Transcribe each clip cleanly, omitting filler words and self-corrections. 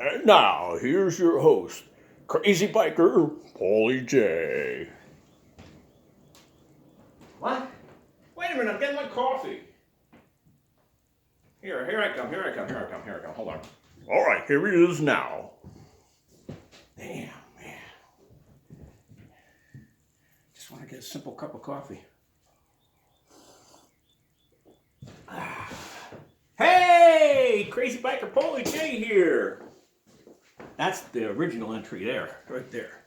And now, here's your host, Crazy Biker Paulie J. What? Wait a minute, I'm getting my coffee. Here I come. Hold on. All right, here he is now. Damn, man. Just want to get a simple cup of coffee. Hey, Crazy Biker Paulie J here. That's the original entry there, right there.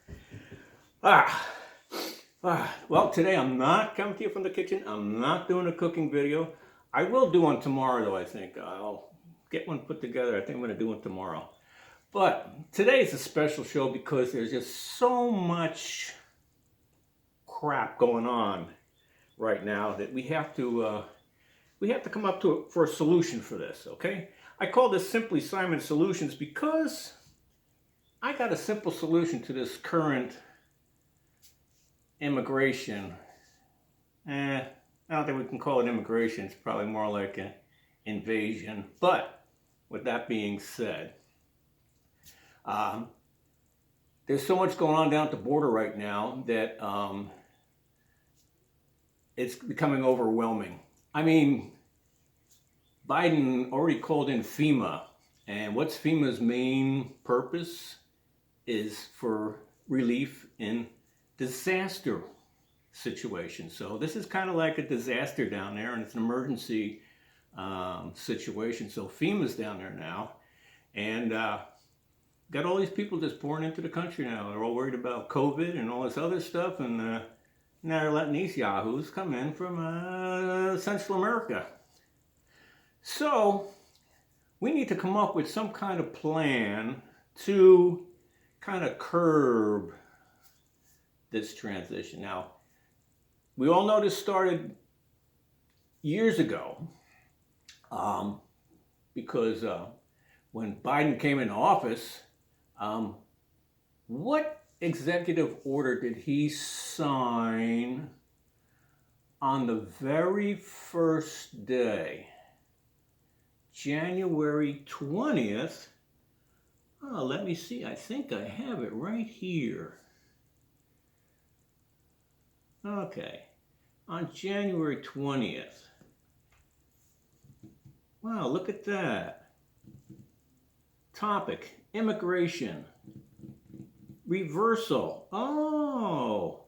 Well, today I'm not coming to you from the kitchen. I'm not doing a cooking video. I will do one tomorrow, though, I think. I'll get one put together. I think I'm going to do one tomorrow. But today is a special show because there's just so much crap going on right now that we have to come up for a solution for this, okay? I call this Simply Simon Solutions because I got a simple solution to this current immigration. I don't think we can call it immigration. It's probably more like an invasion. But with that being said, there's so much going on down at the border right now that it's becoming overwhelming. I mean, Biden already called in FEMA. And what's FEMA's main purpose is for relief in disaster situation. So this is kind of like a disaster down there, and it's an emergency situation. So FEMA's down there now, and got all these people just pouring into the country now. They're all worried about COVID and all this other stuff, and now they're letting these yahoos come in from Central America. So we need to come up with some kind of plan to kind of curb this transition. Now, we all know this started years ago because when Biden came into office, what executive order did he sign on the very first day? January 20th. Oh, let me see. I think I have it right here. Okay. On January 20th. Wow, look at that. Topic, immigration. Reversal. Oh.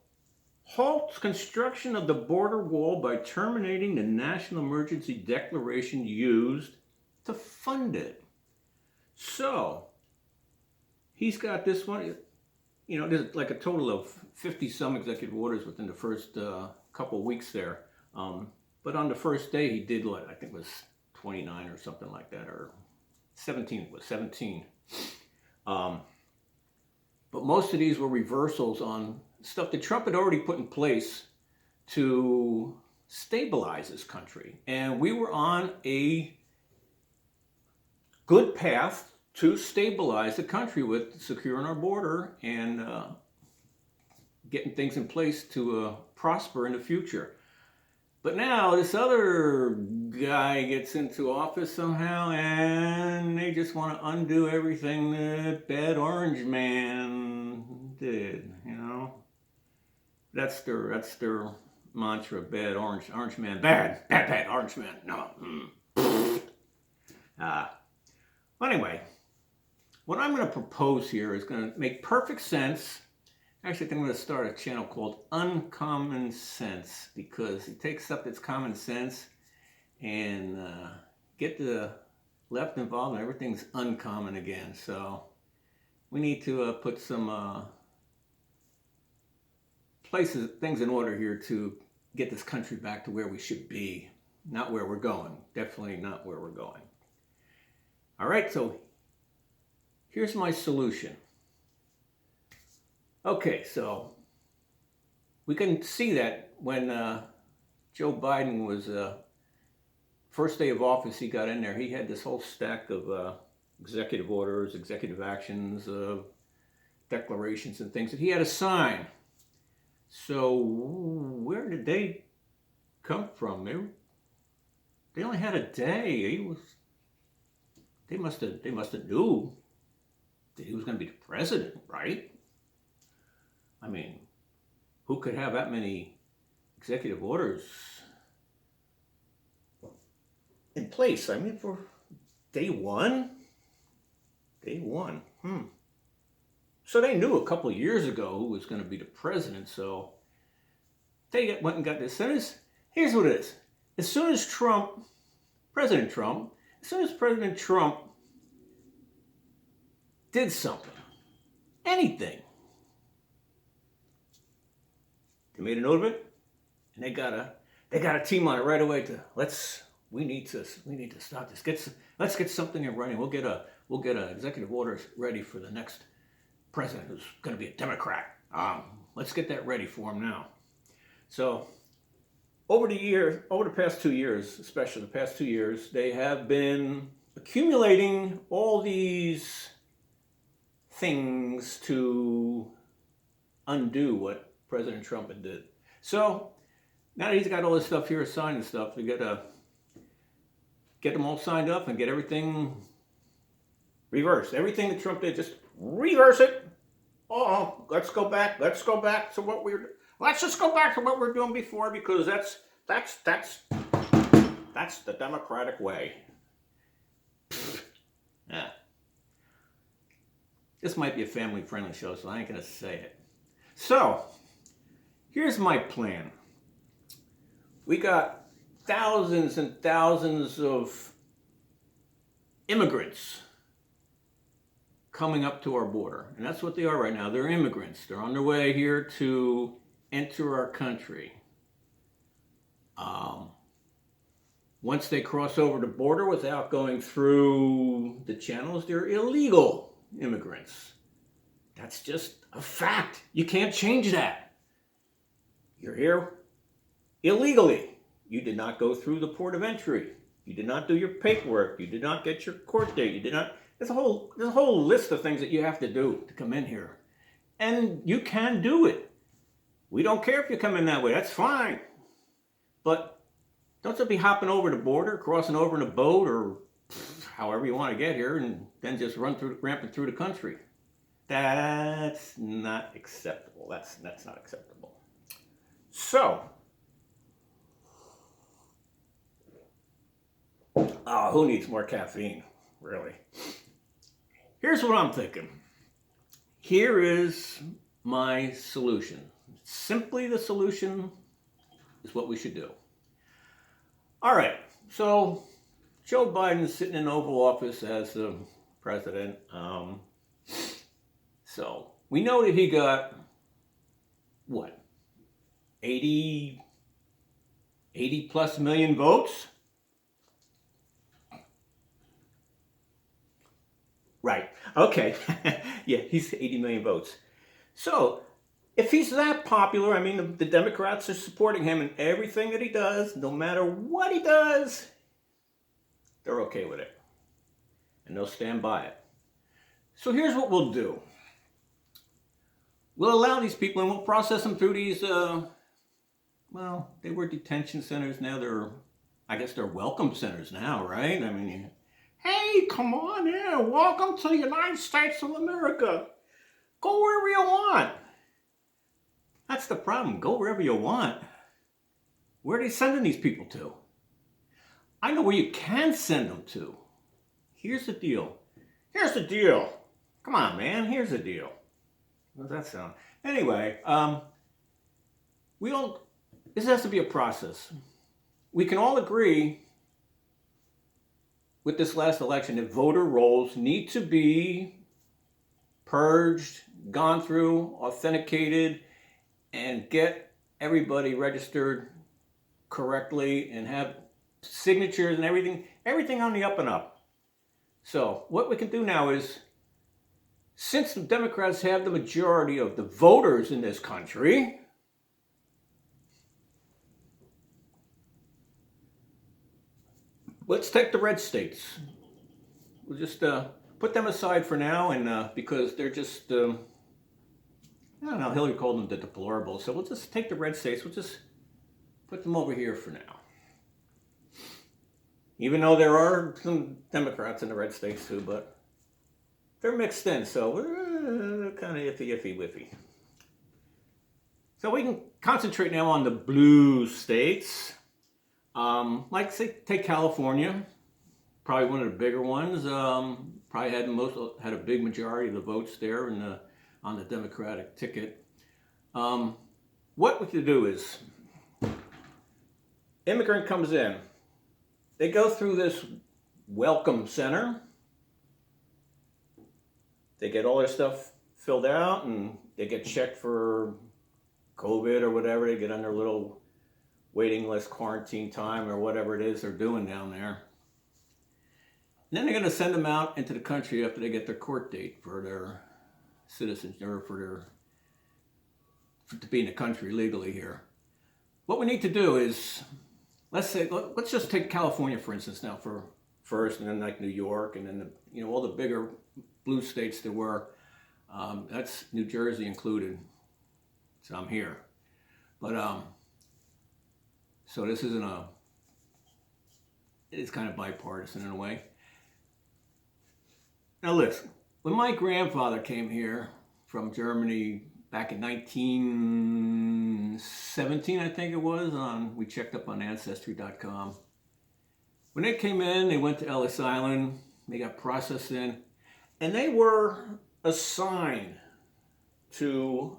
Halts construction of the border wall by terminating the national emergency declaration used to fund it. So, he's got this one, you know, there's like a total of 50 some executive orders within the first couple weeks there. But on the first day, he did what I think was 29 or something like that, or 17, it was 17. But most of these were reversals on stuff that Trump had already put in place to stabilize this country. And we were on a good path to stabilize the country with securing our border and getting things in place to prosper in the future. But now this other guy gets into office somehow and they just want to undo everything that Bad Orange Man did, you know? That's their mantra, Bad Orange Man, bad Orange Man, no. Anyway, what I'm going to propose here is going to make perfect sense. Actually, I think I'm going to start a channel called Uncommon Sense because it takes stuff that's common sense and get the left involved and everything's uncommon again. So we need to put some things in order here to get this country back to where we should be, not where we're going. Definitely not where we're going. All right, so here's my solution. Okay, so we can see that when Joe Biden was first day of office, he got in there. He had this whole stack of executive orders, executive actions, declarations, and things that he had to sign. So where did they come from? They only had a day. They must have knew that he was going to be the president, right? I mean, who could have that many executive orders in place? I mean, for day one? Day one. So they knew a couple of years ago who was going to be the president, so they went and got this. Here's what it is. As soon as President Trump did something, anything, they made a note of it, and they got a team on it right away we need to stop this. Let's get something in running. We'll get a executive orders ready for the next president who's going to be a Democrat. Let's get that ready for him now. So over the past 2 years, especially the past 2 years, they have been accumulating all these things to undo what President Trump had did. So now that he's got all this stuff here signed and stuff, we got to get them all signed up and get everything reversed. Everything that Trump did, just reverse it. Let's go back to what let's just go back to what we were doing before, because that's the Democratic way. Yeah. This might be a family-friendly show, so I ain't gonna say it. So, here's my plan. We got thousands and thousands of immigrants coming up to our border. And that's what they are right now. They're immigrants. They're on their way here to enter our country. Once they cross over the border without going through the channels, they're illegal immigrants. That's just a fact. You can't change that. You're here illegally. You did not go through the port of entry. You did not do your paperwork. You did not get your court date. You did not. There's a whole list of things that you have to do to come in here. And you can do it. We don't care if you come in that way. That's fine. But don't just be hopping over the border, crossing over in a boat, or however you want to get here, and then just ramping through the country. That's not acceptable. That's not acceptable. So, who needs more caffeine, really? Here's what I'm thinking. Here is my solution. Simply the solution is what we should do. All right, so Joe Biden's sitting in Oval Office as the president. So we know that he got, 80 plus million votes? Right, okay. Yeah, he's 80 million votes. So if he's that popular, I mean, the Democrats are supporting him in everything that he does. No matter what he does, they're okay with it. And they'll stand by it. So here's what we'll do. We'll allow these people and we'll process them through these, they were detention centers. Now I guess they're welcome centers now, right? I mean, hey, come on in. Welcome to the United States of America. Go wherever you want. That's the problem. Go wherever you want. Where are they sending these people to? I know where you can send them to. Here's the deal. Come on, man. Here's the deal. What does that sound? Anyway, this has to be a process. We can all agree with this last election that voter rolls need to be purged, gone through, authenticated, and get everybody registered correctly and have signatures and everything on the up and up. So what we can do now is, since the Democrats have the majority of the voters in this country, let's take the red states. We'll just put them aside for now, and because they're just, I don't know, Hillary called them the deplorables, so we'll just take the red states, we'll just put them over here for now. Even though there are some Democrats in the red states too, but they're mixed in, so we're kind of iffy, whiffy. So we can concentrate now on the blue states. Like say, take California, probably one of the bigger ones. Probably had a big majority of the votes there on the Democratic ticket. What we could do is, immigrant comes in, they go through this welcome center. They get all their stuff filled out and they get checked for COVID or whatever. They get on their little waiting list, quarantine time, or whatever it is they're doing down there. And then they're going to send them out into the country after they get their court date for their citizenship, or to be in the country legally here. What we need to do is, let's just take California for instance now for first, and then like New York, and then all the bigger blue states there were. That's New Jersey included. So I'm here, but so this isn't it's kind of bipartisan in a way. Now listen, when my grandfather came here from Germany back in 1917, I think it was, we checked up on Ancestry.com. When they came in, they went to Ellis Island, they got processed in, and they were assigned to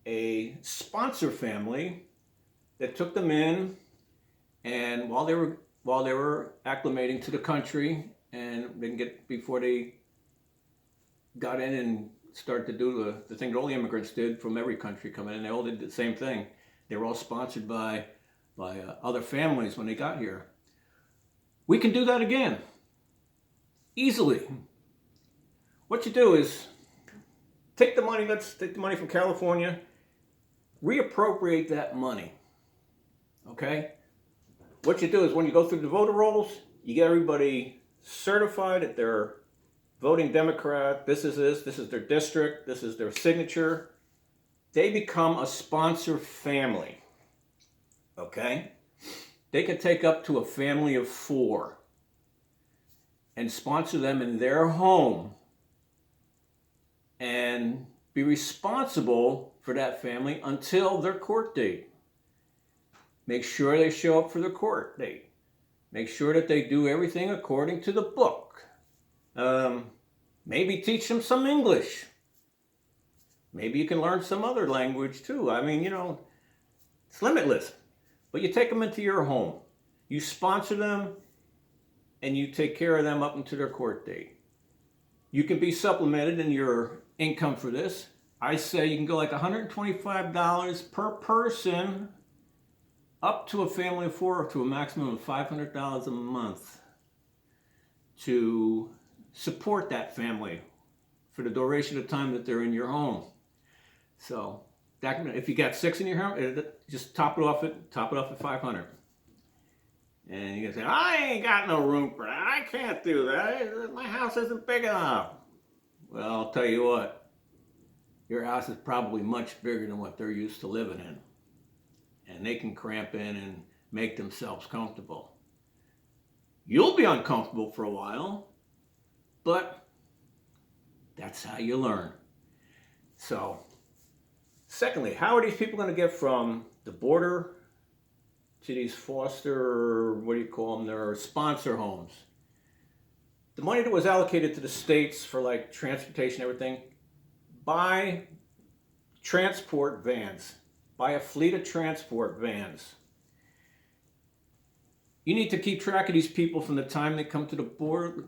a sponsor family that took them in, and while they were acclimating to the country, and before they got in and started to do the thing that all the immigrants did from every country coming in, they all did the same thing. They were all sponsored by other families when they got here. We can do that again, easily. What you do is take the money. Let's take the money from California, reappropriate that money. Okay? What you do is when you go through the voter rolls, you get everybody certified that they're voting Democrat. This is their district, this is their signature. They become a sponsor family. Okay? They can take up to a family of 4 and sponsor them in their home and be responsible for that family until their court date. Make sure they show up for the court date. Make sure that they do everything according to the book. Maybe teach them some English. Maybe you can learn some other language too. I mean, it's limitless. But you take them into your home. You sponsor them and you take care of them up until their court date. You can be supplemented in your income for this. I say you can go like $125 per person up to a family of 4, to a maximum of $500 a month to support that family for the duration of time that they're in your home. So if you got 6 in your home, just top it off at $500. And you can say, I ain't got no room for that. I can't do that. My house isn't big enough. Well, I'll tell you what. Your house is probably much bigger than what they're used to living in. And they can cramp in and make themselves comfortable. You'll be uncomfortable for a while, but that's how you learn. So, secondly, how are these people going to get from the border to these foster, their sponsor homes? The money that was allocated to the states for like transportation and everything, buy transport vans. Buy a fleet of transport vans. You need to keep track of these people from the time they come to the border,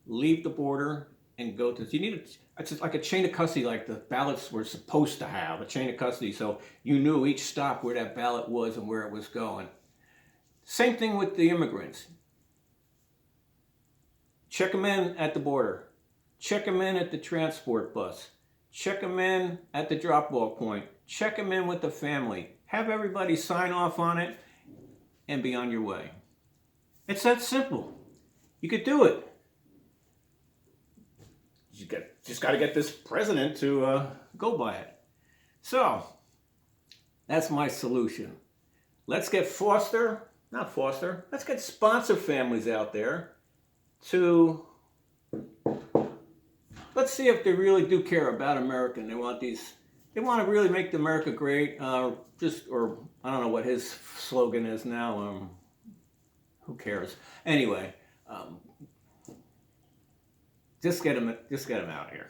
leave the border, and go to. It's just like a chain of custody, like the ballots were supposed to have a chain of custody, so you knew each stop where that ballot was and where it was going. Same thing with the immigrants. Check them in at the border. Check them in at the transport bus. Check them in at the drop-off point. Check them in with the family. Have everybody sign off on it and be on your way. It's that simple. You could do it. You just got to get this president to go by it. So, that's my solution. Let's get let's get sponsor families out there to, let's see if they really do care about America and they want to really make America great. Or I don't know what his slogan is now. Who cares? Anyway, just get him out of here.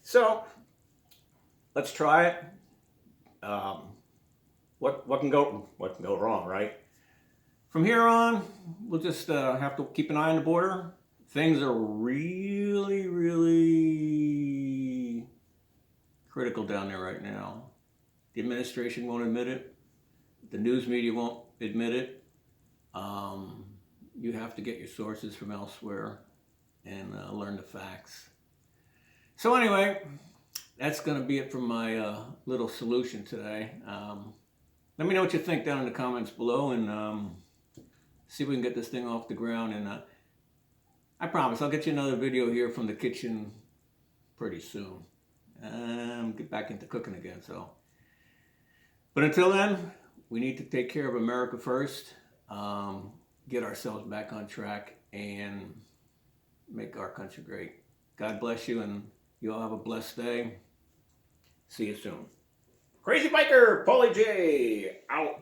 So let's try it. What can go wrong, right? From here on, we'll just have to keep an eye on the border. Things are really, really critical down there right now. The administration won't admit it. The news media won't admit it. You have to get your sources from elsewhere and learn the facts. So anyway, that's going to be it for my little solution today. Let me know what you think down in the comments below, and see if we can get this thing off the ground. And I promise I'll get you another video here from the kitchen pretty soon. Get back into cooking again. But until then, we need to take care of America first, get ourselves back on track, and make our country great. God bless you, and you all have a blessed day. See you soon. Crazy Biker, Paulie J, out.